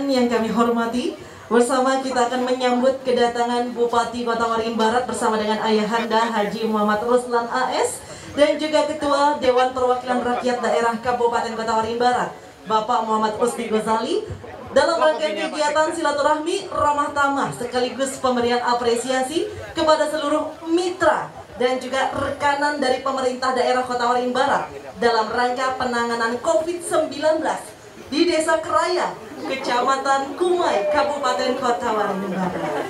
undangan yang kami hormati, bersama kita akan menyambut kedatangan Bupati Kota Waringin Barat bersama dengan Ayahanda Haji Muhammad Ruslan AS dan juga Ketua Dewan Perwakilan Rakyat Daerah Kabupaten Kota Waringin Barat, Bapak Muhammad Rusdi Ghazali, dalam rangkaian kegiatan silaturahmi ramah tamah sekaligus pemberian apresiasi kepada seluruh mitra dan juga rekanan dari pemerintah daerah Kota Waringin Barat dalam rangka penanganan COVID-19 di Desa Keraya, Kecamatan Kumai, Kabupaten Kota Waringin Barat.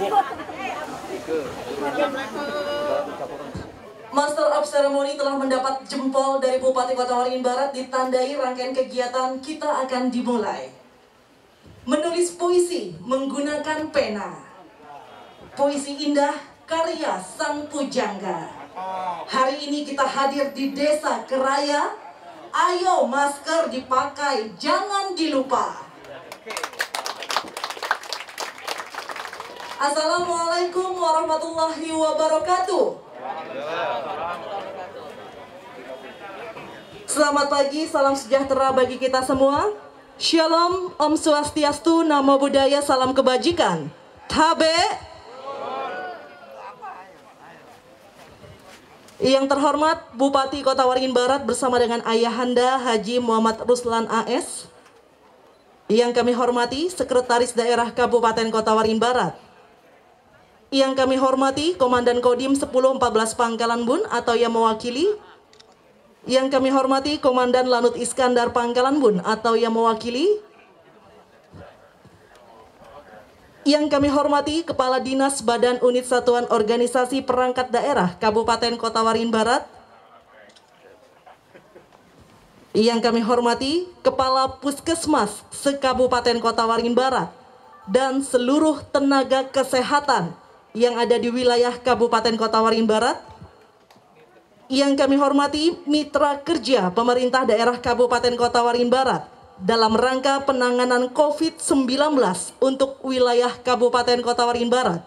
Master of Ceremony telah mendapat jempol dari Bupati Kota Waringin Barat, ditandai rangkaian kegiatan kita akan dimulai. Menulis puisi menggunakan pena. Puisi indah karya Sang Pujangga. Hari ini kita hadir di Desa Keraya. Ayo masker dipakai, jangan dilupa. Assalamualaikum warahmatullahi wabarakatuh. Selamat pagi, salam sejahtera bagi kita semua. Shalom, Om Swastiastu, Namo Buddhaya, salam kebajikan. Tabe. Yang terhormat Bupati Kota Waringin Barat bersama dengan Ayahanda Haji Muhammad Ruslan AS. Yang kami hormati Sekretaris Daerah Kabupaten Kota Waringin Barat. Yang kami hormati Komandan Kodim 1014 Pangkalan Bun atau yang mewakili. Yang kami hormati Komandan Lanut Iskandar Pangkalan Bun atau yang mewakili. Yang kami hormati Kepala Dinas Badan Unit Satuan Organisasi Perangkat Daerah Kabupaten Kota Waringin Barat. Yang kami hormati Kepala Puskesmas se-Kabupaten Kota Waringin Barat dan seluruh tenaga kesehatan yang ada di wilayah Kabupaten Kota Waringin Barat. Yang kami hormati mitra kerja pemerintah daerah Kabupaten Kota Waringin Barat dalam rangka penanganan COVID-19 untuk wilayah Kabupaten Kota Waringin Barat.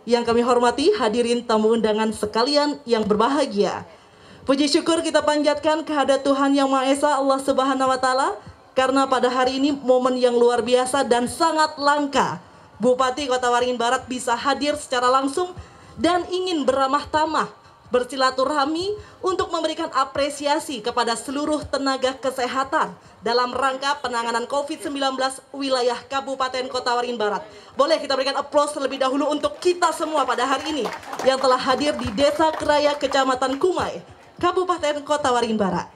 Yang kami hormati hadirin tamu undangan sekalian yang berbahagia. Puji syukur kita panjatkan kehadirat Tuhan Yang Maha Esa, Allah Subhanahu wa Ta'ala, karena pada hari ini momen yang luar biasa dan sangat langka. Bupati Kota Waringin Barat bisa hadir secara langsung dan ingin beramah tamah, bersilaturahmi untuk memberikan apresiasi kepada seluruh tenaga kesehatan dalam rangka penanganan COVID-19 wilayah Kabupaten Kota Waringin Barat. Boleh kita berikan aplaus terlebih dahulu untuk kita semua pada hari ini yang telah hadir di Desa Keraya, Kecamatan Kumai, Kabupaten Kota Waringin Barat.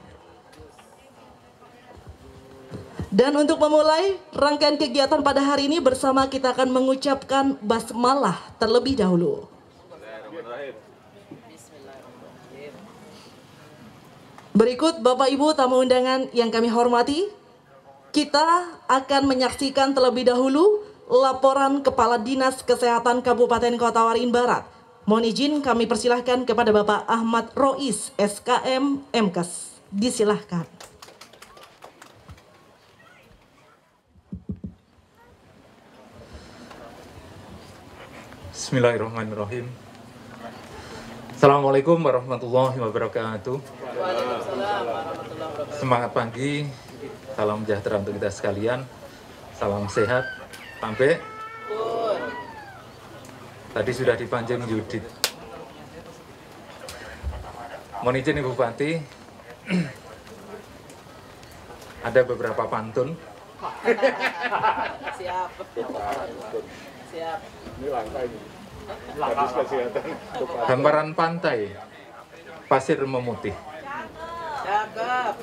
Dan untuk memulai rangkaian kegiatan pada hari ini bersama kita akan mengucapkan basmalah terlebih dahulu. Berikut Bapak Ibu tamu undangan yang kami hormati, kita akan menyaksikan terlebih dahulu laporan Kepala Dinas Kesehatan Kabupaten Kota Waringin Barat. Mohon izin kami persilahkan kepada Bapak Ahmad Rois, SKM Mkes. Disilahkan. Bismillahirrahmanirrahim. Assalamualaikum warahmatullahi wabarakatuh. Semangat pagi, salam sejahtera untuk kita sekalian, salam sehat. Sampai tadi sudah dipanjang Yudit. Mohon izin Ibu Bupati, ada beberapa pantun. Siap. Siap. Ini langka ini. Hamparan pantai, pasir memutih. Cakep.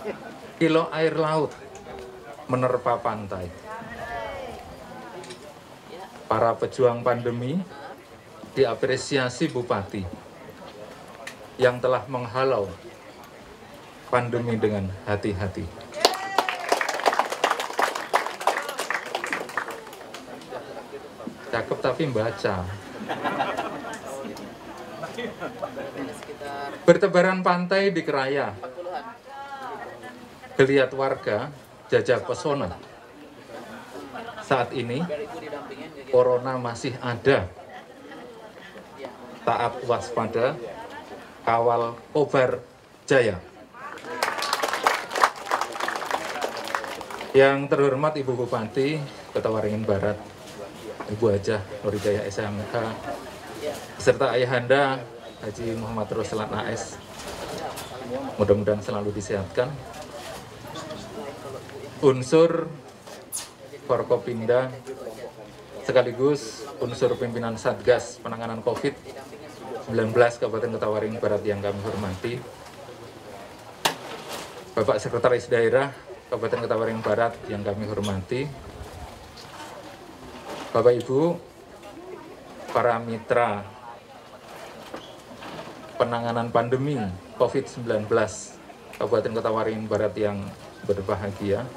Kilo air laut menerpa pantai. Para pejuang pandemi diapresiasi Bupati yang telah menghalau pandemi dengan hati-hati. Cakep tapi baca. Bertebaran pantai di Keraya, geliat warga jajak pesona. Saat ini corona masih ada. Taat waspada, kawal Kobar Jaya. Yang terhormat Ibu Bupati, Kota Waringin Barat, Ibu Hajah Nurijaya SMK, beserta Ayahanda Haji Muhammad Ruslan AS. Mudah-mudahan selalu disehatkan. Unsur Forkopimda sekaligus unsur pimpinan Satgas Penanganan COVID-19 Kabupaten Kota Waringin Barat yang kami hormati, Bapak Sekretaris Daerah Kabupaten Kota Waringin Barat yang kami hormati, Bapak Ibu, para mitra penanganan pandemi COVID-19 Kabupaten Kota Waringin Barat yang berbahagia,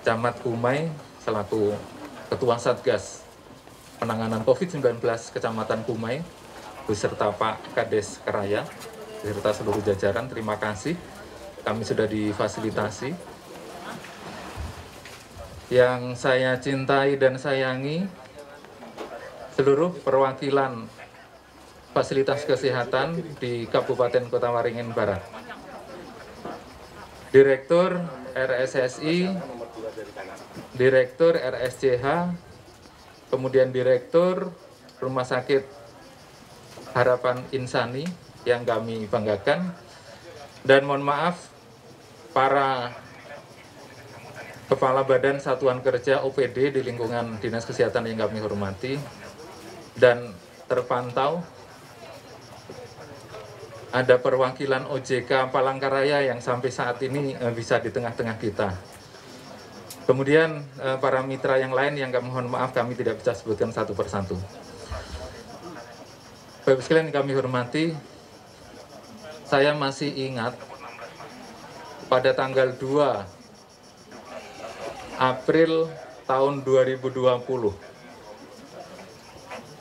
Camat Kumai selaku Ketua Satgas Penanganan COVID-19 Kecamatan Kumai, beserta Pak Kades Keraya, beserta seluruh jajaran, terima kasih. Kami sudah difasilitasi. Yang saya cintai dan sayangi, seluruh perwakilan fasilitas kesehatan di Kabupaten Kota Waringin Barat, Direktur RSSI, Direktur RSCH, kemudian Direktur Rumah Sakit Harapan Insani yang kami banggakan, dan mohon maaf para Kepala Badan Satuan Kerja OPD di lingkungan Dinas Kesehatan yang kami hormati, dan terpantau ada perwakilan OJK Palangkaraya yang sampai saat ini bisa di tengah-tengah kita. Kemudian para mitra yang lain yang kami mohon maaf kami tidak bisa sebutkan satu persatu. Bapak sekalian yang kami hormati, saya masih ingat pada tanggal 2 April tahun 2020,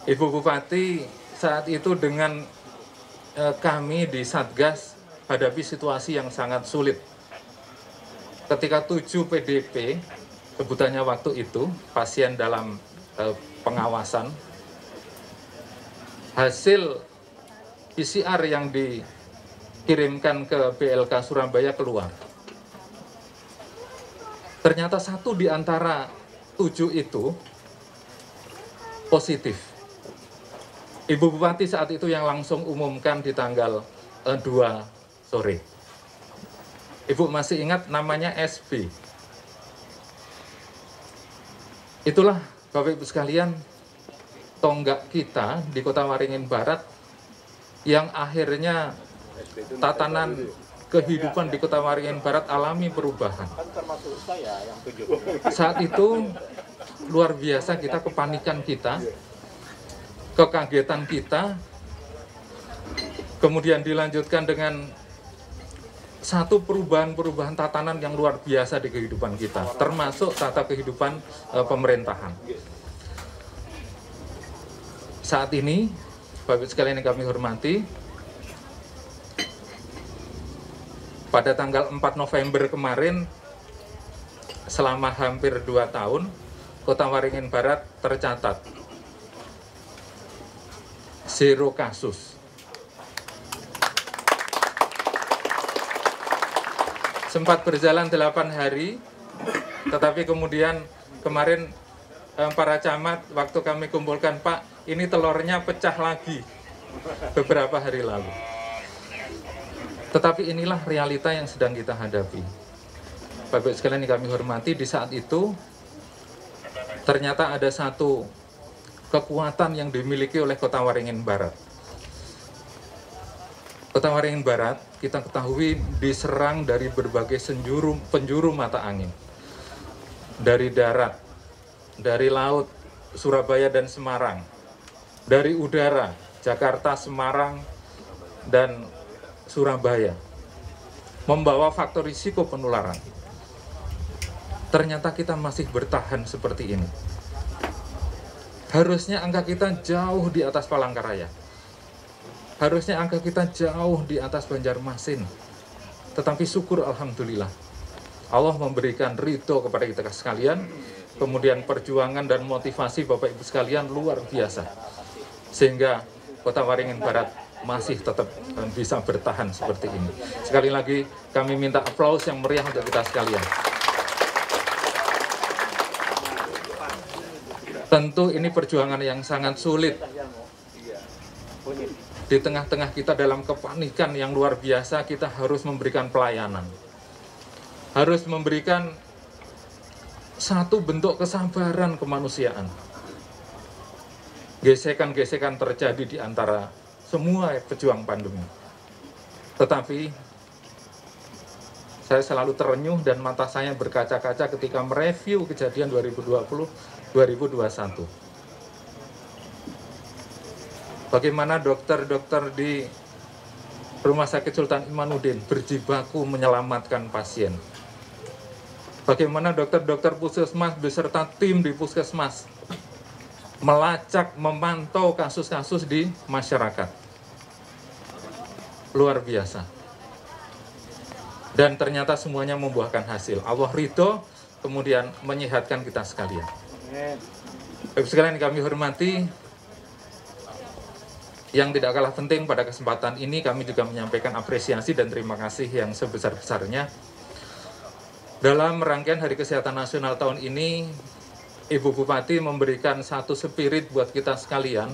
Ibu Bupati saat itu dengan kami di Satgas hadapi situasi yang sangat sulit. Ketika 7 PDP, sebutannya waktu itu, pasien dalam pengawasan, hasil PCR yang dikirimkan ke BLK Surabaya keluar. Ternyata 1 di antara 7 itu positif. Ibu Bupati saat itu yang langsung umumkan di tanggal 2 sore. Ibu masih ingat namanya SB. Itulah Bapak Ibu sekalian, tonggak kita di Kota Waringin Barat yang akhirnya tatanan kehidupan di Kota Waringin Barat alami perubahan. Saat itu luar biasa kita, kepanikan kita, kekagetan kita, kemudian dilanjutkan dengan satu perubahan tatanan yang luar biasa di kehidupan kita, termasuk tata kehidupan pemerintahan. Saat ini, Bapak sekalian yang kami hormati, pada tanggal 4 November kemarin, selama hampir 2 tahun, Kota Waringin Barat tercatat 0 kasus. Sempat berjalan 8 hari, tetapi kemudian kemarin para camat waktu kami kumpulkan, Pak, ini telurnya pecah lagi beberapa hari lalu. Tetapi inilah realita yang sedang kita hadapi. Bapak sekalian yang kami hormati, di saat itu ternyata ada satu kekuatan yang dimiliki oleh Kota Waringin Barat. Kota Waringin Barat kita ketahui diserang dari berbagai penjuru mata angin. Dari darat, dari laut, Surabaya dan Semarang. Dari udara, Jakarta, Semarang, dan Surabaya. Membawa faktor risiko penularan. Ternyata kita masih bertahan seperti ini. Harusnya angka kita jauh di atas Palangkaraya. Harusnya angka kita jauh di atas Banjarmasin. Tetapi syukur alhamdulillah, Allah memberikan ridho kepada kita sekalian. Kemudian perjuangan dan motivasi Bapak Ibu sekalian luar biasa. Sehingga Kota Waringin Barat masih tetap bisa bertahan seperti ini. Sekali lagi kami minta aplaus yang meriah untuk kita sekalian. Tentu ini perjuangan yang sangat sulit. Di tengah-tengah kita dalam kepanikan yang luar biasa, kita harus memberikan pelayanan. Harus memberikan satu bentuk kesabaran kemanusiaan. Gesekan-gesekan terjadi di antara semua pejuang pandemi. Tetapi saya selalu terenyuh dan mata saya berkaca-kaca ketika mereview kejadian 2020-2021. Bagaimana dokter-dokter di Rumah Sakit Sultan Imanuddin berjibaku menyelamatkan pasien. Bagaimana dokter-dokter puskesmas beserta tim di puskesmas melacak, memantau kasus-kasus di masyarakat. Luar biasa. Dan ternyata semuanya membuahkan hasil. Allah ridho, kemudian menyehatkan kita sekalian. Bapak sekalian yang kami hormati, yang tidak kalah penting pada kesempatan ini kami juga menyampaikan apresiasi dan terima kasih yang sebesar-besarnya. Dalam rangkaian Hari Kesehatan Nasional tahun ini, Ibu Bupati memberikan satu spirit buat kita sekalian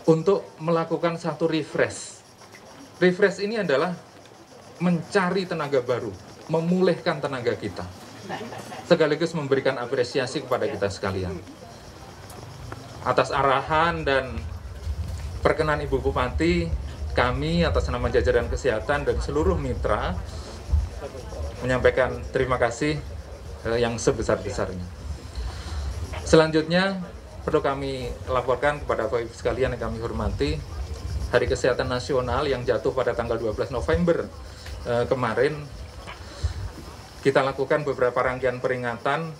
untuk melakukan satu refresh. Refresh ini adalah mencari tenaga baru, memulihkan tenaga kita, sekaligus memberikan apresiasi kepada kita sekalian. Atas arahan dan perkenan Ibu Bupati, kami atas nama jajaran kesehatan dan seluruh mitra menyampaikan terima kasih yang sebesar-besarnya. Selanjutnya perlu kami laporkan kepada Bapak Ibu sekalian yang kami hormati, Hari Kesehatan Nasional yang jatuh pada tanggal 12 November kemarin, kita lakukan beberapa rangkaian peringatan,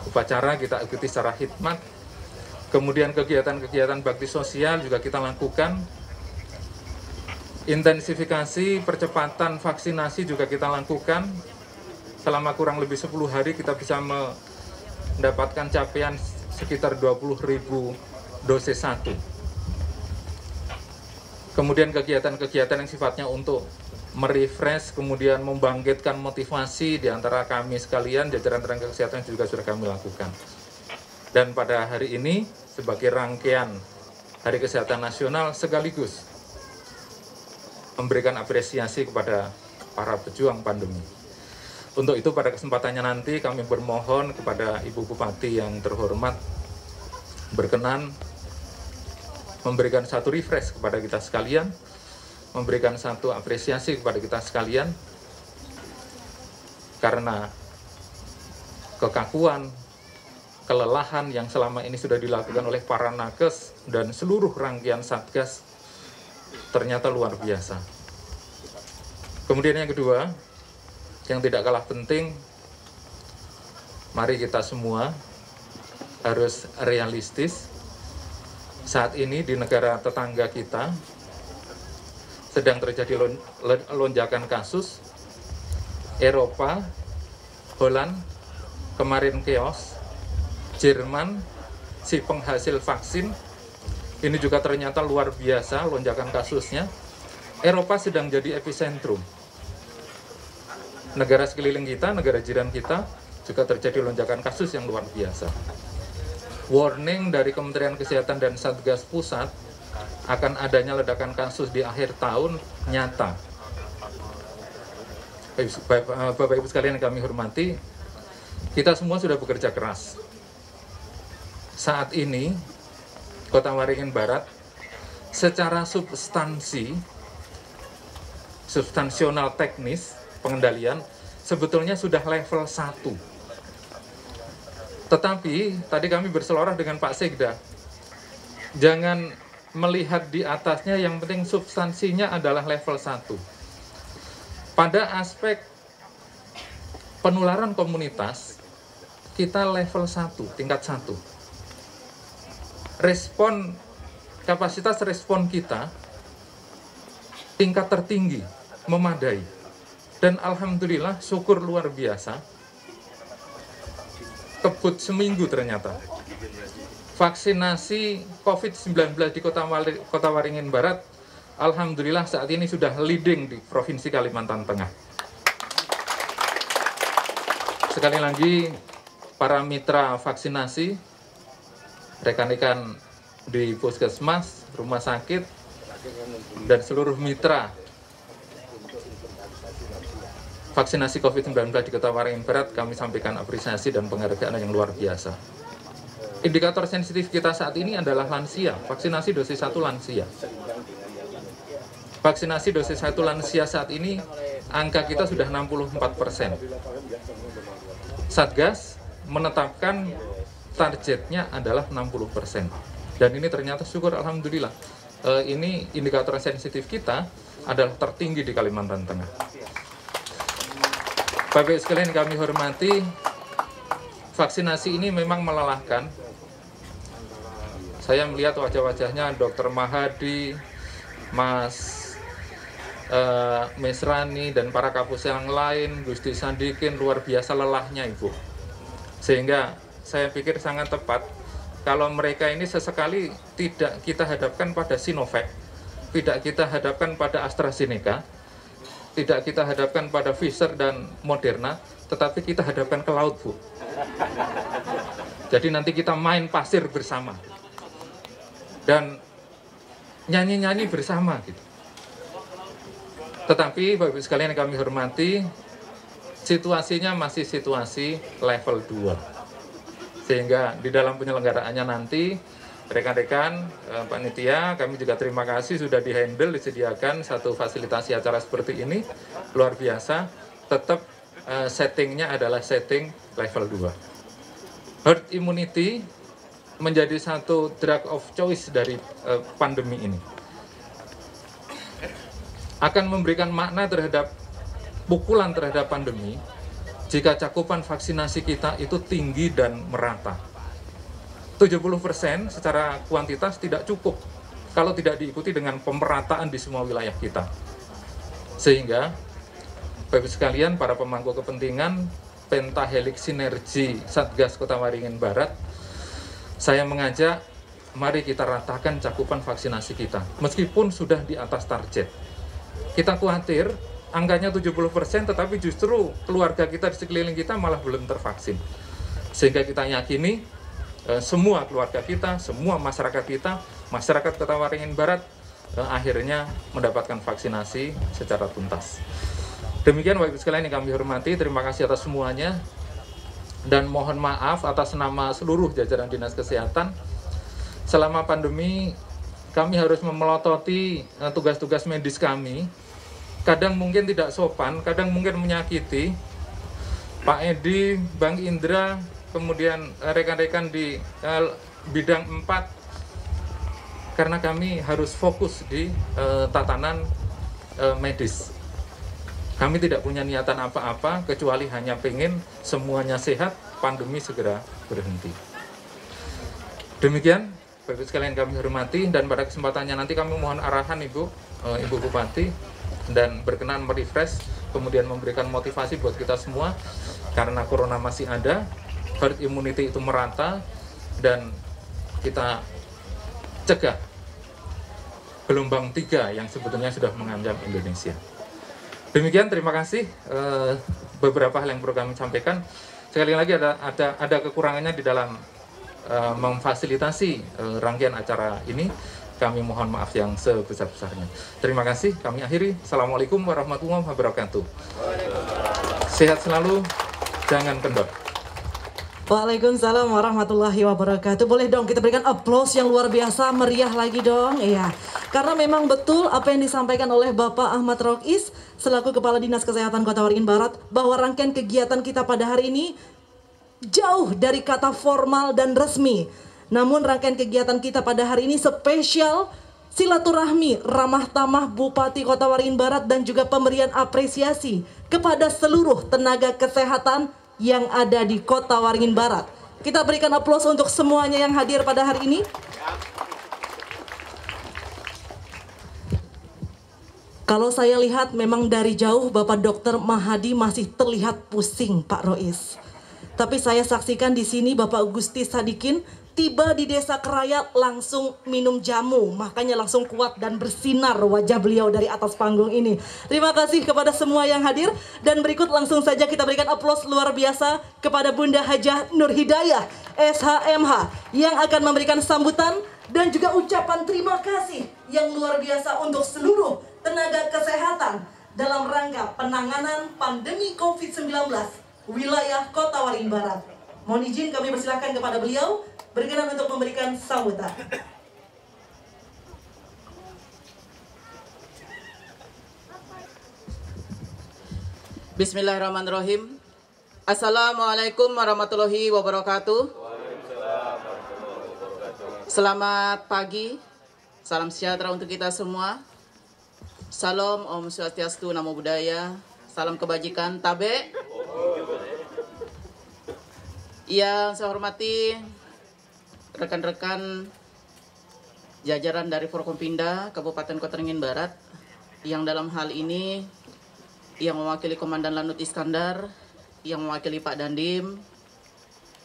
upacara kita ikuti secara khidmat, kemudian kegiatan-kegiatan bakti sosial juga kita lakukan, intensifikasi percepatan vaksinasi juga kita lakukan. Selama kurang lebih 10 hari kita bisa mendapatkan capaian sekitar 20.000 dosis 1. Kemudian kegiatan-kegiatan yang sifatnya untuk merefresh, kemudian membangkitkan motivasi di antara kami sekalian, jajaran tenaga kesehatan juga sudah kami lakukan. Dan pada hari ini, sebagai rangkaian Hari Kesehatan Nasional, sekaligus memberikan apresiasi kepada para pejuang pandemi. Untuk itu pada kesempatannya nanti kami bermohon kepada Ibu Bupati yang terhormat berkenan memberikan satu refresh kepada kita sekalian, memberikan satu apresiasi kepada kita sekalian, karena kekakuan, kelelahan yang selama ini sudah dilakukan oleh para nakes dan seluruh rangkaian Satgas ternyata luar biasa. Kemudian yang kedua, yang tidak kalah penting, mari kita semua harus realistis. Saat ini di negara tetangga kita sedang terjadi lonjakan kasus. Eropa, Holland, kemarin chaos, Jerman, si penghasil vaksin, ini juga ternyata luar biasa lonjakan kasusnya. Eropa sedang jadi epicentrum. Negara sekeliling kita, negara jiran kita, juga terjadi lonjakan kasus yang luar biasa. Warning dari Kementerian Kesehatan dan Satgas Pusat akan adanya ledakan kasus di akhir tahun nyata. Bapak Ibu sekalian yang kami hormati, kita semua sudah bekerja keras. Saat ini, Kota Waringin Barat secara substansional teknis pengendalian sebetulnya sudah level 1. Tetapi tadi kami berseloroh dengan Pak Sekda, jangan melihat di atasnya, yang penting substansinya adalah level 1. Pada aspek penularan komunitas, kita level 1, tingkat 1. Kapasitas respon kita tingkat tertinggi, memadai. Dan alhamdulillah, syukur luar biasa, kebut seminggu ternyata. Vaksinasi COVID-19 di Kota Waringin Barat, alhamdulillah saat ini sudah leading di Provinsi Kalimantan Tengah. Sekali lagi, para mitra vaksinasi, rekan-rekan di puskesmas, rumah sakit, dan seluruh mitra vaksinasi COVID-19 di Kota Waringin Barat, kami sampaikan apresiasi dan penghargaan yang luar biasa. Indikator sensitif kita saat ini adalah lansia, vaksinasi dosis 1 lansia. Vaksinasi dosis 1 lansia saat ini, angka kita sudah 64%. Satgas menetapkan targetnya adalah 60%. Dan ini ternyata syukur alhamdulillah. Ini indikator sensitif kita adalah tertinggi di Kalimantan Tengah. Bapak sekalian kami hormati, vaksinasi ini memang melelahkan. Saya melihat wajah-wajahnya Dr. Mahadi, Mas Mesrani, dan para kapus yang lain, Gusti Sandikin, luar biasa lelahnya Ibu. Sehingga saya pikir sangat tepat kalau mereka ini sesekali tidak kita hadapkan pada Sinovac, tidak kita hadapkan pada AstraZeneca, tidak kita hadapkan pada Pfizer dan Moderna, tetapi kita hadapkan ke laut, Bu. Jadi nanti kita main pasir bersama dan nyanyi-nyanyi bersama gitu. Tetapi Bapak Ibu sekalian yang kami hormati, situasinya masih situasi level 2. Sehingga di dalam penyelenggaraannya nanti, rekan-rekan panitia, kami juga terima kasih sudah dihandle, disediakan satu fasilitasi acara seperti ini, luar biasa. Tetap settingnya adalah setting level 2. Herd immunity menjadi satu drug of choice dari pandemi ini. Akan memberikan makna terhadap pukulan terhadap pandemi jika cakupan vaksinasi kita itu tinggi dan merata. 70% secara kuantitas tidak cukup kalau tidak diikuti dengan pemerataan di semua wilayah kita. Sehingga, Bapak sekalian, para pemangku kepentingan, pentahelix sinergi Satgas Kota Waringin Barat, saya mengajak, mari kita ratakan cakupan vaksinasi kita, meskipun sudah di atas target. Kita khawatir, angkanya 70%, tetapi justru keluarga kita di sekeliling kita malah belum tervaksin. Sehingga kita yakini, semua keluarga kita, semua masyarakat kita, masyarakat Kota Waringin Barat, akhirnya mendapatkan vaksinasi secara tuntas. Demikian Bapak Ibu sekalian yang kami hormati, terima kasih atas semuanya. Dan mohon maaf atas nama seluruh jajaran Dinas Kesehatan. Selama pandemi, kami harus memelototi tugas-tugas medis kami. Kadang mungkin tidak sopan, kadang mungkin menyakiti. Pak Edi, Bang Indra, kemudian rekan-rekan di bidang 4, karena kami harus fokus di tatanan medis. Kami tidak punya niatan apa-apa, kecuali hanya pengen semuanya sehat, pandemi segera berhenti. Demikian, Bapak sekalian kami hormati, dan pada kesempatannya nanti kami mohon arahan Ibu Bupati, dan berkenan merefresh, kemudian memberikan motivasi buat kita semua, karena corona masih ada, herd immunity itu merata, dan kita cegah gelombang 3 yang sebetulnya sudah mengancam Indonesia. Demikian, terima kasih. Beberapa hal yang perlu kami sampaikan. Sekali lagi ada kekurangannya di dalam memfasilitasi rangkaian acara ini. Kami mohon maaf yang sebesar-besarnya. Terima kasih, kami akhiri. Assalamualaikum warahmatullahi wabarakatuh. Sehat selalu, jangan kendor. Waalaikumsalam warahmatullahi wabarakatuh. Boleh dong kita berikan aplaus yang luar biasa, meriah lagi dong. Iya. Karena memang betul apa yang disampaikan oleh Bapak Ahmad Rokis selaku Kepala Dinas Kesehatan Kota Waringin Barat, bahwa rangkaian kegiatan kita pada hari ini jauh dari kata formal dan resmi. Namun rangkaian kegiatan kita pada hari ini spesial silaturahmi ramah tamah Bupati Kota Waringin Barat dan juga pemberian apresiasi kepada seluruh tenaga kesehatan yang ada di Kota Waringin Barat. Kita berikan aplaus untuk semuanya yang hadir pada hari ini. Kalau saya lihat memang dari jauh Bapak Dr. Mahadi masih terlihat pusing Pak Rois. Tapi saya saksikan di sini Bapak Gusti Sadikin tiba di desa Keraya langsung minum jamu, makanya langsung kuat dan bersinar wajah beliau dari atas panggung ini. Terima kasih kepada semua yang hadir, dan berikut langsung saja kita berikan aplaus luar biasa kepada Bunda Hajah Nur Hidayah SHMH yang akan memberikan sambutan dan juga ucapan terima kasih yang luar biasa untuk seluruh tenaga kesehatan dalam rangka penanganan pandemi COVID-19 wilayah Kota Waringin Barat. Mohon izin kami persilahkan kepada beliau berkenan untuk memberikan sambutan. Bismillahirrahmanirrahim. Assalamualaikum warahmatullahi wabarakatuh. Selamat pagi. Salam sejahtera untuk kita semua. Salam Om Swastiastu, Namo Buddhaya. Salam kebajikan, Tabe. Yang saya hormati rekan-rekan jajaran dari Forkompinda Kabupaten Kota Waringin Barat, yang dalam hal ini yang mewakili Komandan Lanut Iskandar, yang mewakili Pak Dandim,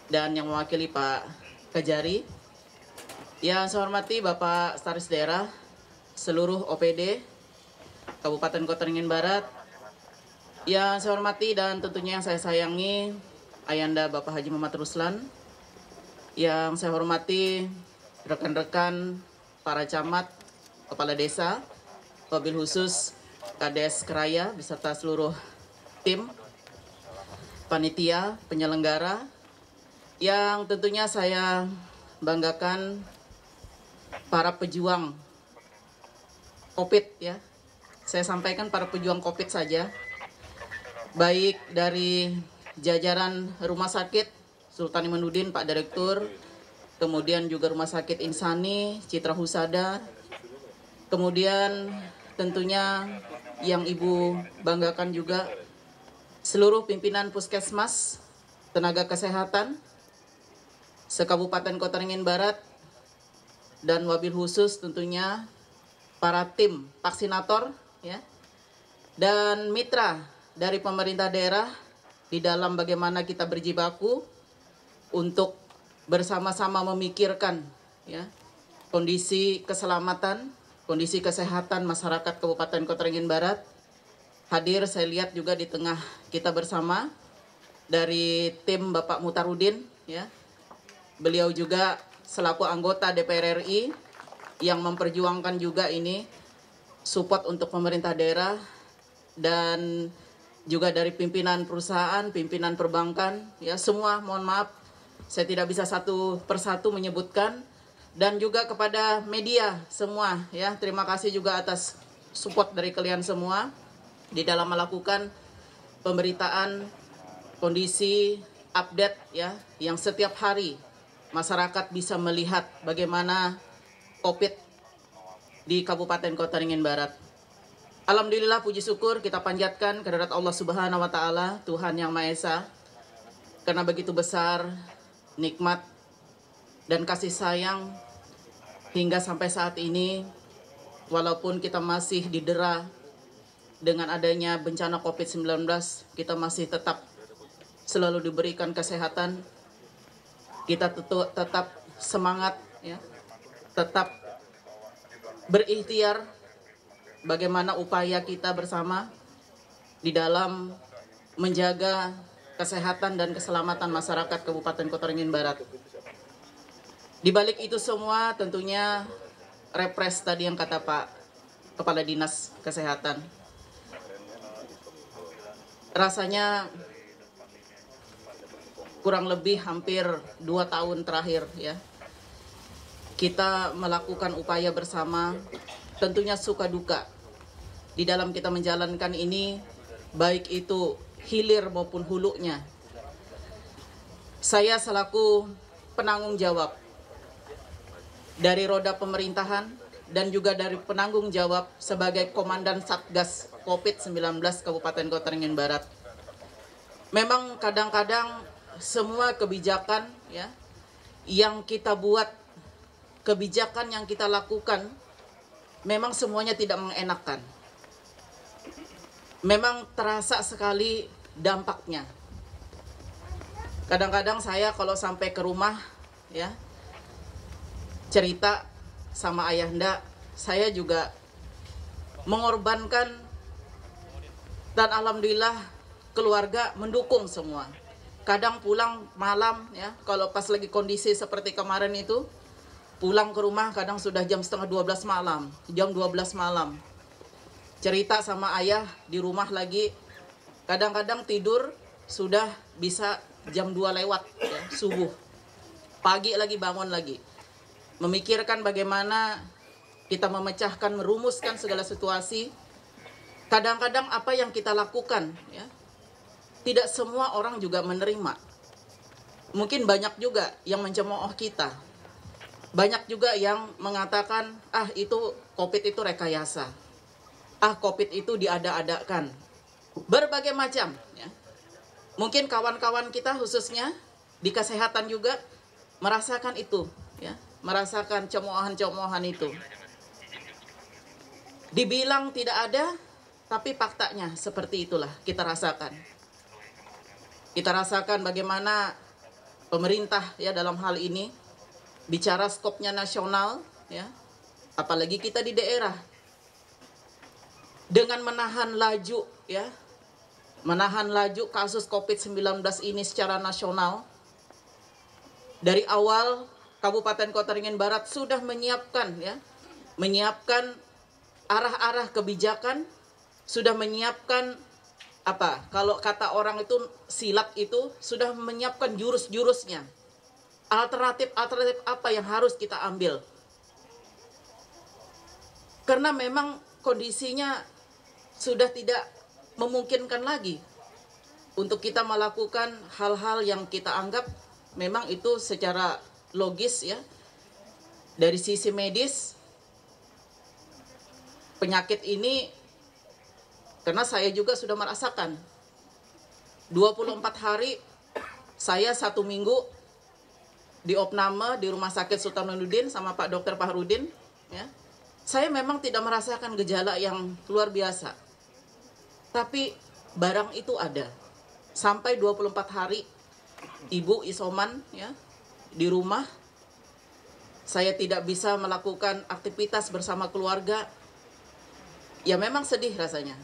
dan yang mewakili Pak Kajari. Yang saya hormati Bapak Sekretaris Daerah, seluruh OPD Kabupaten Kota Waringin Barat. Yang saya hormati dan tentunya yang saya sayangi Ayanda Bapak Haji Muhammad Ruslan. Yang saya hormati rekan-rekan para camat, kepala desa, wabil khusus Kades Keraya beserta seluruh tim panitia penyelenggara, yang tentunya saya banggakan para pejuang COVID ya. Saya sampaikan para pejuang COVID saja, baik dari jajaran Rumah Sakit Sultan Imanuddin, Pak Direktur, kemudian juga Rumah Sakit Insani, Citra Husada, kemudian tentunya yang Ibu banggakan juga seluruh pimpinan puskesmas, tenaga kesehatan, se-Kabupaten Kota Waringin Barat, dan wabil khusus tentunya para tim vaksinator ya, dan mitra dari pemerintah daerah di dalam bagaimana kita berjibaku untuk bersama-sama memikirkan ya kondisi keselamatan, kondisi kesehatan masyarakat Kabupaten Kota Waringin Barat. Hadir saya lihat juga di tengah kita bersama dari tim Bapak Mutarudin ya. Beliau juga selaku anggota DPR RI yang memperjuangkan juga ini support untuk pemerintah daerah, dan juga dari pimpinan perusahaan, pimpinan perbankan, ya semua mohon maaf saya tidak bisa satu persatu menyebutkan, dan juga kepada media semua ya, terima kasih juga atas support dari kalian semua di dalam melakukan pemberitaan kondisi update ya, yang setiap hari masyarakat bisa melihat bagaimana COVID di Kabupaten Kota Waringin Barat. Alhamdulillah, puji syukur kita panjatkan kehadirat Allah Subhanahu wa Ta'ala, Tuhan Yang Maha Esa, karena begitu besar nikmat dan kasih sayang hingga sampai saat ini, walaupun kita masih didera dengan adanya bencana COVID-19, kita masih tetap selalu diberikan kesehatan, kita tetap semangat, ya, tetap berikhtiar bagaimana upaya kita bersama di dalam menjaga kesehatan dan keselamatan masyarakat Kabupaten Kota Waringin Barat. Di balik itu semua tentunya repres tadi yang kata Pak Kepala Dinas Kesehatan. Rasanya kurang lebih hampir 2 tahun terakhir ya, kita melakukan upaya bersama, tentunya suka duka di dalam kita menjalankan ini, baik itu hilir maupun hulunya. Saya selaku penanggung jawab dari roda pemerintahan dan juga dari penanggung jawab sebagai Komandan Satgas COVID-19 Kabupaten Kota Waringin Barat. Memang kadang-kadang semua kebijakan ya yang kita buat, kebijakan yang kita lakukan, memang semuanya tidak mengenakan. Memang terasa sekali dampaknya. Kadang-kadang saya kalau sampai ke rumah ya, cerita sama ayahanda, saya juga mengorbankan, dan alhamdulillah keluarga mendukung semua. Kadang pulang malam ya, kalau pas lagi kondisi seperti kemarin itu, pulang ke rumah kadang sudah jam setengah 12 malam, jam 12 malam. Cerita sama ayah di rumah lagi, kadang-kadang tidur sudah bisa jam 2 lewat ya, subuh. Pagi lagi bangun lagi. Memikirkan bagaimana kita memecahkan, merumuskan segala situasi. Kadang-kadang apa yang kita lakukan ya, tidak semua orang juga menerima. Mungkin banyak juga yang mencemooh kita. Banyak juga yang mengatakan, itu COVID itu rekayasa. COVID itu diada-adakan. Berbagai macam ya. Mungkin kawan-kawan kita khususnya di kesehatan juga merasakan itu ya, merasakan cemoohan-cemoohan itu. Dibilang tidak ada, tapi faktanya seperti itulah kita rasakan. Kita rasakan bagaimana pemerintah ya dalam hal ini bicara skopnya nasional ya, apalagi kita di daerah, dengan menahan laju ya, menahan laju kasus COVID-19 ini secara nasional. Dari awal Kabupaten Kota Waringin Barat sudah menyiapkan ya, menyiapkan arah-arah kebijakan, sudah menyiapkan kalau kata orang itu silat itu, sudah menyiapkan jurus-jurusnya. Alternatif apa yang harus kita ambil. Karena memang kondisinya sudah tidak memungkinkan lagi untuk kita melakukan hal-hal yang kita anggap memang itu secara logis ya. Dari sisi medis, penyakit ini, karena saya juga sudah merasakan 24 hari, saya 1 minggu di opname di Rumah Sakit Sultanuddin sama Pak Dokter Fahrudin ya. Saya memang tidak merasakan gejala yang luar biasa, tapi barang itu ada. Sampai 24 hari ibu isoman ya di rumah, saya tidak bisa melakukan aktivitas bersama keluarga. Ya memang sedih rasanya,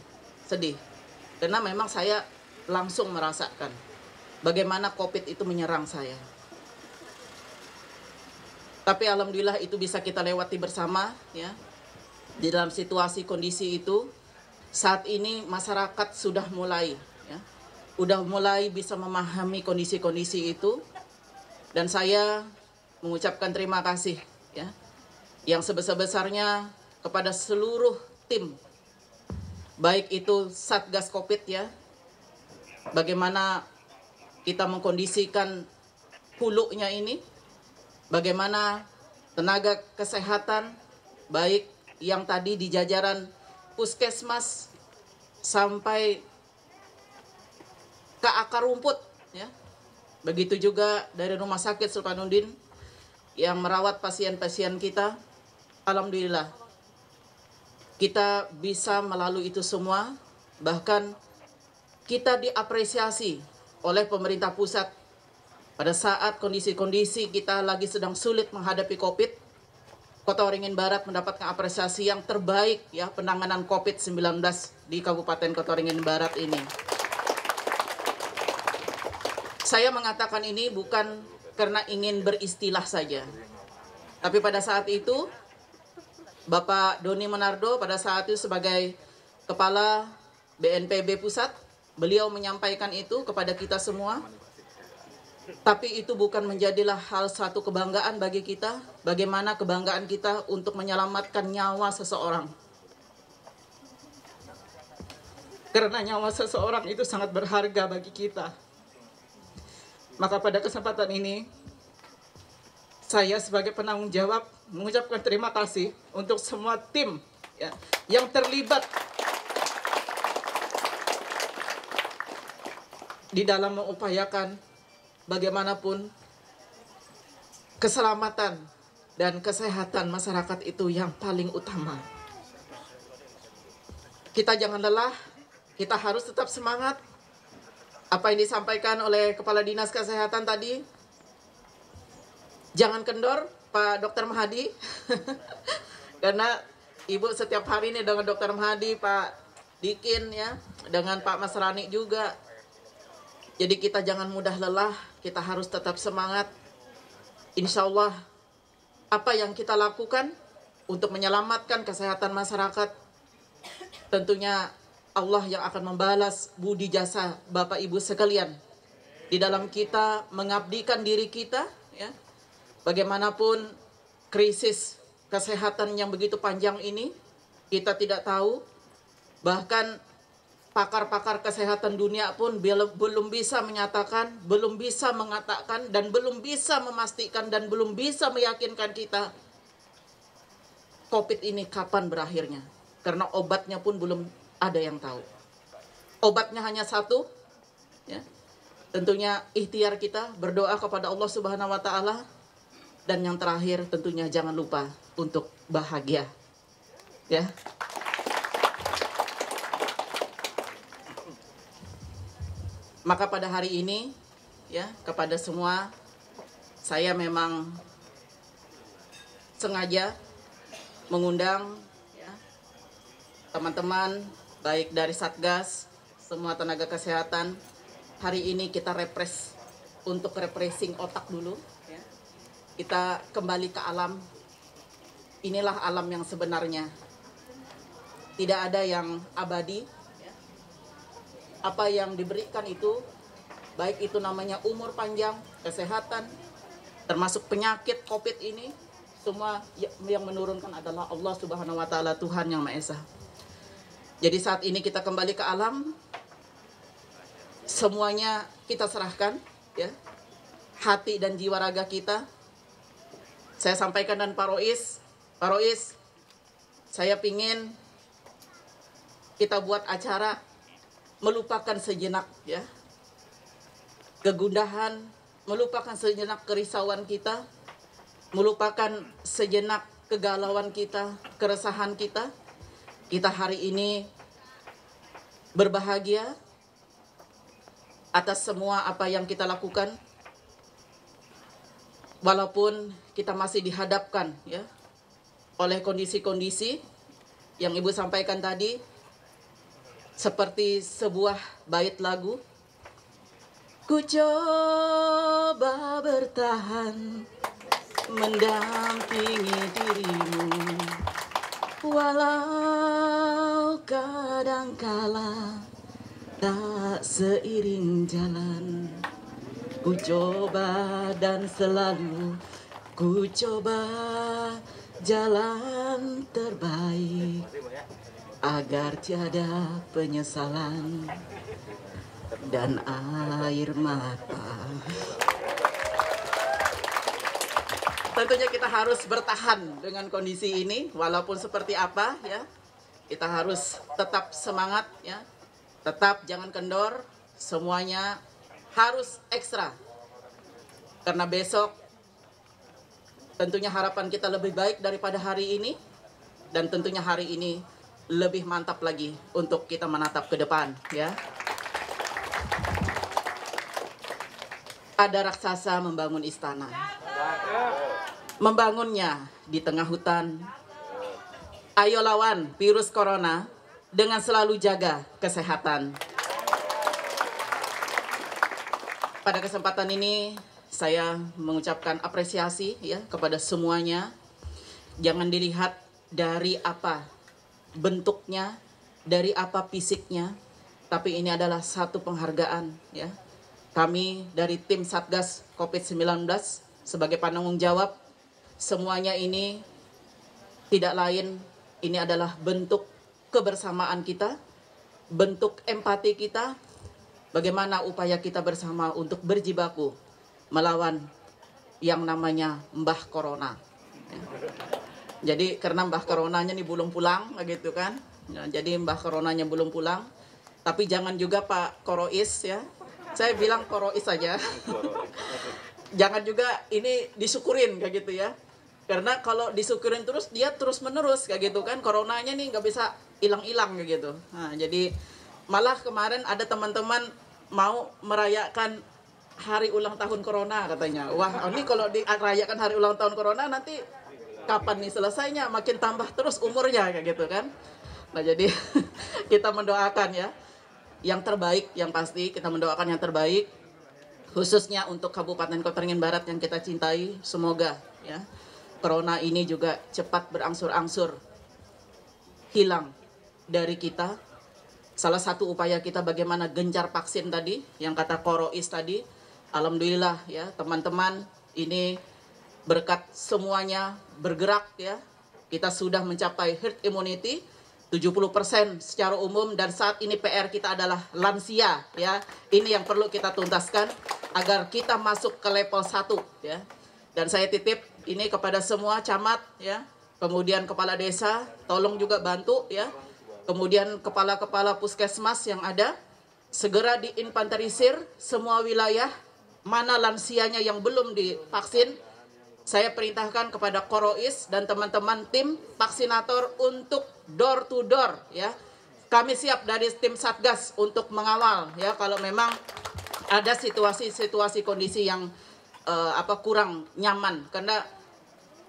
sedih. Karena memang saya langsung merasakan bagaimana COVID itu menyerang saya. Tapi alhamdulillah itu bisa kita lewati bersama ya. Di dalam situasi kondisi itu, saat ini masyarakat sudah mulai ya, udah mulai bisa memahami kondisi-kondisi itu, dan saya mengucapkan terima kasih ya yang sebesar-besarnya kepada seluruh tim, baik itu Satgas Covid ya, bagaimana kita mengkondisikan hulunya ini, bagaimana tenaga kesehatan baik yang tadi di jajaran puskesmas sampai ke akar rumput ya. Begitu juga dari Rumah Sakit Sultanuddin yang merawat pasien-pasien kita. Alhamdulillah kita bisa melalui itu semua, bahkan kita diapresiasi oleh pemerintah pusat pada saat kondisi-kondisi kita lagi sedang sulit menghadapi COVID. Kota Waringin Barat mendapatkan apresiasi yang terbaik ya penanganan COVID-19 di Kabupaten Kota Waringin Barat ini. Saya mengatakan ini bukan karena ingin beristilah saja, tapi pada saat itu Bapak Doni Monardo pada saat itu sebagai Kepala BNPB Pusat, beliau menyampaikan itu kepada kita semua. Tapi itu bukan menjadilah hal satu kebanggaan bagi kita. Bagaimana kebanggaan kita untuk menyelamatkan nyawa seseorang. Karena nyawa seseorang itu sangat berharga bagi kita. Maka pada kesempatan ini, saya sebagai penanggung jawab mengucapkan terima kasih untuk semua tim ya, yang terlibat di dalam mengupayakan bagaimanapun keselamatan dan kesehatan masyarakat itu yang paling utama. Kita jangan lelah, kita harus tetap semangat. Apa yang disampaikan oleh Kepala Dinas Kesehatan tadi, jangan kendor, Pak Dr. Mahadi karena Ibu setiap hari ini dengan Dr. Mahadi, Pak Dikin ya, dengan Pak Mas Rani juga. Jadi kita jangan mudah lelah, kita harus tetap semangat. Insya Allah apa yang kita lakukan untuk menyelamatkan kesehatan masyarakat, tentunya Allah yang akan membalas budi jasa Bapak Ibu sekalian. Di dalam kita mengabdikan diri kita, ya, bagaimanapun krisis kesehatan yang begitu panjang ini, kita tidak tahu, bahkan pakar-pakar kesehatan dunia pun belum bisa menyatakan, belum bisa mengatakan, dan belum bisa memastikan, dan belum bisa meyakinkan kita COVID ini kapan berakhirnya. Karena obatnya pun belum ada yang tahu. Obatnya hanya satu, ya. Tentunya ikhtiar kita berdoa kepada Allah Subhanahu wa Ta'ala, dan yang terakhir tentunya jangan lupa untuk bahagia, ya. Maka pada hari ini, ya, kepada semua, saya memang sengaja mengundang, ya, teman-teman baik dari Satgas, semua tenaga kesehatan. Hari ini kita untuk refreshing otak dulu, ya. Kita kembali ke alam. Inilah alam yang sebenarnya. Tidak ada yang abadi. Apa yang diberikan itu, baik itu namanya umur panjang, kesehatan, termasuk penyakit COVID ini, semua yang menurunkan adalah Allah Subhanahu wa Ta'ala, Tuhan yang Maha Esa. Jadi saat ini kita kembali ke alam, semuanya kita serahkan, ya, hati dan jiwa raga kita. Saya sampaikan dan Pak Rois, saya pingin kita buat acara melupakan sejenak, ya, kegundahan, melupakan sejenak kerisauan kita, melupakan sejenak kegalauan kita, keresahan kita. Kita hari ini berbahagia atas semua apa yang kita lakukan, walaupun kita masih dihadapkan, ya, oleh kondisi-kondisi yang Ibu sampaikan tadi. Seperti sebuah bait lagu, ku coba bertahan mendampingi dirimu, walau kadangkala tak seiring jalan. Ku coba dan selalu ku coba jalan terbaik, agar tiada penyesalan dan air mata. Tentunya kita harus bertahan dengan kondisi ini, walaupun seperti apa, ya. Kita harus tetap semangat, ya. Tetap jangan kendor, semuanya harus ekstra. Karena besok tentunya harapan kita lebih baik daripada hari ini, dan tentunya hari ini lebih mantap lagi untuk kita menatap ke depan, ya. Ada raksasa membangun istana. Membangunnya di tengah hutan. Ayo lawan virus corona dengan selalu jaga kesehatan. Pada kesempatan ini saya mengucapkan apresiasi, ya, kepada semuanya. Jangan dilihat dari apa bentuknya, dari apa fisiknya, tapi ini adalah satu penghargaan, ya. Kami dari tim Satgas COVID-19 sebagai penanggung jawab, semuanya ini tidak lain, ini adalah bentuk kebersamaan kita, bentuk empati kita, bagaimana upaya kita bersama untuk berjibaku melawan yang namanya Mbah Corona, ya. Jadi karena Mbah Coronanya nih belum pulang, gitu kan. Nah, jadi Mbah Coronanya belum pulang. Tapi jangan juga Pak Korois, ya. Saya bilang Korois saja. Jangan juga ini disyukurin, kayak gitu, ya. Karena kalau disyukurin terus, dia terus menerus, kayak gitu kan. Coronanya nih nggak bisa hilang-hilang, kayak gitu. Nah, jadi malah kemarin ada teman-teman mau merayakan hari ulang tahun corona katanya. Wah, ini kalau dirayakan hari ulang tahun corona nanti kapan nih selesainya? Makin tambah terus umurnya kayak gitu kan. Nah, jadi kita mendoakan ya yang terbaik, yang pasti kita mendoakan yang terbaik khususnya untuk Kabupaten Kota Waringin Barat yang kita cintai. Semoga ya corona ini juga cepat berangsur-angsur hilang dari kita. Salah satu upaya kita bagaimana gencar vaksin tadi, yang kata Korois tadi. Alhamdulillah ya teman-teman, ini berkat semuanya bergerak ya. Kita sudah mencapai herd immunity 70% secara umum, dan saat ini PR kita adalah lansia ya. Ini yang perlu kita tuntaskan agar kita masuk ke level 1 ya. Dan saya titip ini kepada semua camat ya, kemudian kepala desa, tolong juga bantu ya. Kemudian kepala-kepala puskesmas yang ada, segera diinventarisir semua wilayah, mana lansianya yang belum divaksin. Saya perintahkan kepada Korois dan teman-teman tim vaksinator untuk door to door ya. Kami siap dari tim Satgas untuk mengawal ya kalau memang ada situasi kondisi yang kurang nyaman, karena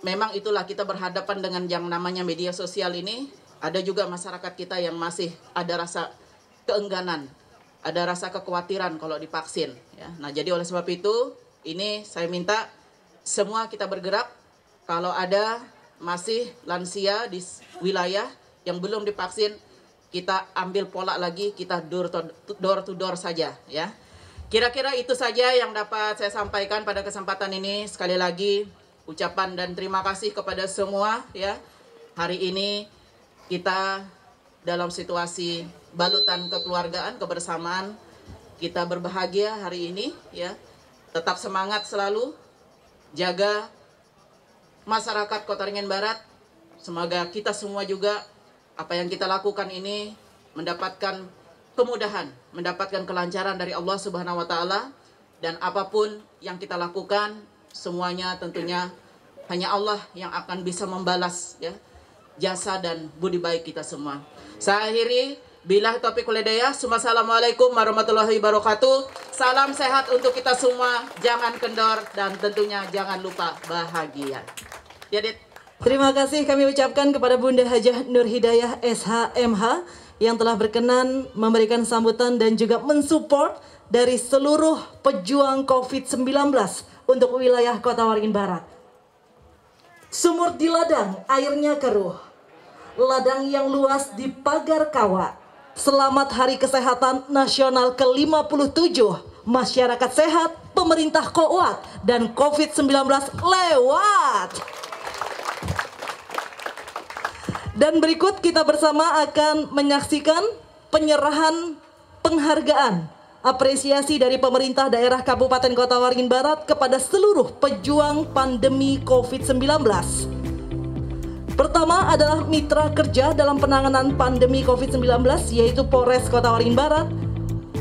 memang itulah kita berhadapan dengan yang namanya media sosial ini. Ada juga masyarakat kita yang masih ada rasa keengganan, ada rasa kekhawatiran kalau divaksin ya. Nah, jadi oleh sebab itu ini saya minta semua kita bergerak. Kalau ada masih lansia di wilayah yang belum divaksin, kita ambil pola lagi, kita door to door saja ya. Kira-kira itu saja yang dapat saya sampaikan pada kesempatan ini. Sekali lagi ucapan dan terima kasih kepada semua ya. Hari ini kita dalam situasi balutan kekeluargaan, kebersamaan. Kita berbahagia hari ini ya. Tetap semangat selalu. Jaga masyarakat Kota Waringin Barat. Semoga kita semua juga apa yang kita lakukan ini mendapatkan kemudahan, mendapatkan kelancaran dari Allah Subhanahu wa taala, dan apapun yang kita lakukan semuanya tentunya hanya Allah yang akan bisa membalas ya jasa dan budi baik kita semua. Saya akhiri, billahi taufiq wal hidayah. Assalamualaikum warahmatullahi wabarakatuh. Salam sehat untuk kita semua, jangan kendor, dan tentunya jangan lupa bahagia. Ya, Dit. Terima kasih kami ucapkan kepada Bunda Hajah Nur Hidayah SHMH yang telah berkenan memberikan sambutan dan juga mensupport dari seluruh pejuang COVID-19 untuk wilayah Kota Waringin Barat. Sumur di ladang, airnya keruh. Ladang yang luas di pagar kawat. Selamat Hari Kesehatan Nasional ke-57. Masyarakat sehat, pemerintah kuat, dan COVID-19 lewat. Dan berikut kita bersama akan menyaksikan penyerahan penghargaan apresiasi dari pemerintah daerah Kabupaten Kota Waringin Barat kepada seluruh pejuang pandemi COVID-19. Pertama adalah mitra kerja dalam penanganan pandemi COVID-19, yaitu Polres Kota Waringin Barat,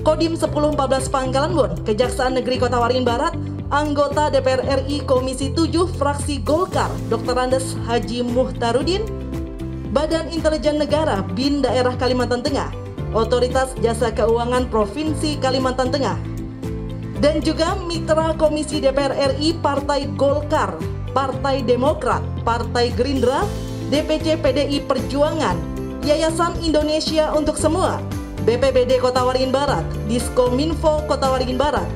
Kodim 1014 Pangkalanbun, Kejaksaan Negeri Kota Waringin Barat, anggota DPR RI Komisi 7 Fraksi Golkar, Dr. Andes Haji Muhtarudin, Badan Intelijen Negara BIN Daerah Kalimantan Tengah, Otoritas Jasa Keuangan Provinsi Kalimantan Tengah, dan juga mitra Komisi DPR RI Partai Golkar, Partai Demokrat, Partai Gerindra, DPC PDI Perjuangan, Yayasan Indonesia Untuk Semua, BPBD Kota Waringin Barat, Diskominfo Kota Waringin Barat,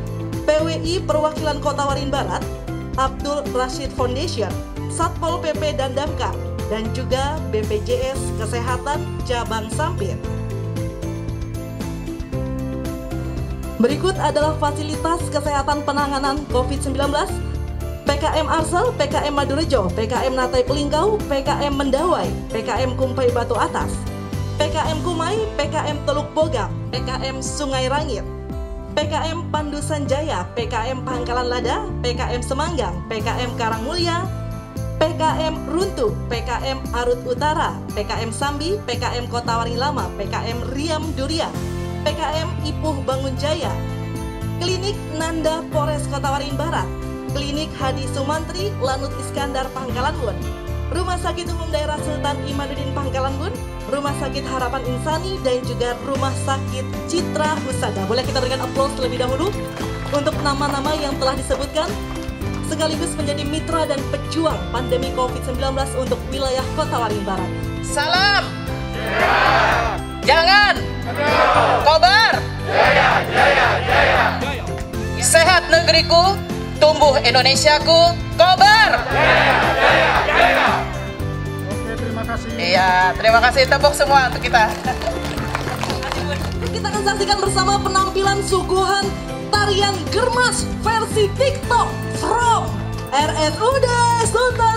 PWI Perwakilan Kota Waringin Barat, Abdul Rashid Foundation, Satpol PP dan Damkar, dan juga BPJS Kesehatan Cabang Sampit. Berikut adalah fasilitas kesehatan penanganan COVID-19, PKM Arsel, PKM Madurejo, PKM Natai Pelingkau, PKM Mendawai, PKM Kumpai Batu Atas, PKM Kumai, PKM Teluk Bogam, PKM Sungai Rangit, PKM Pandu Sanjaya, PKM Pangkalan Lada, PKM Semanggang, PKM Karangmulya, PKM Runtuh, PKM Arut Utara, PKM Sambi, PKM Kota Waringin Lama, PKM Riam Durian, PKM Ipuh Bangun Jaya, Klinik Nanda Polres Kota Waringin Barat, Klinik Hadi Sumantri Lanut Iskandar Pangkalanbun, Rumah Sakit Umum Daerah Sultan Imaduddin Pangkalanbun, Rumah Sakit Harapan Insani, dan juga Rumah Sakit Citra Husada. Boleh kita berikan aplaus terlebih dahulu. untuk nama-nama yang telah disebutkan sekaligus menjadi mitra dan pejuang pandemi COVID-19 untuk wilayah Kota Waringin Barat. Salam. Jangan. Kobar. Sehat negeriku, tumbuh Indonesiaku, kobar. Oke, terima kasih. Iya, terima kasih, tepuk semua untuk kita. Kita akan saksikan bersama penampilan suguhan tarian Germas versi TikTok from RSUD Sultan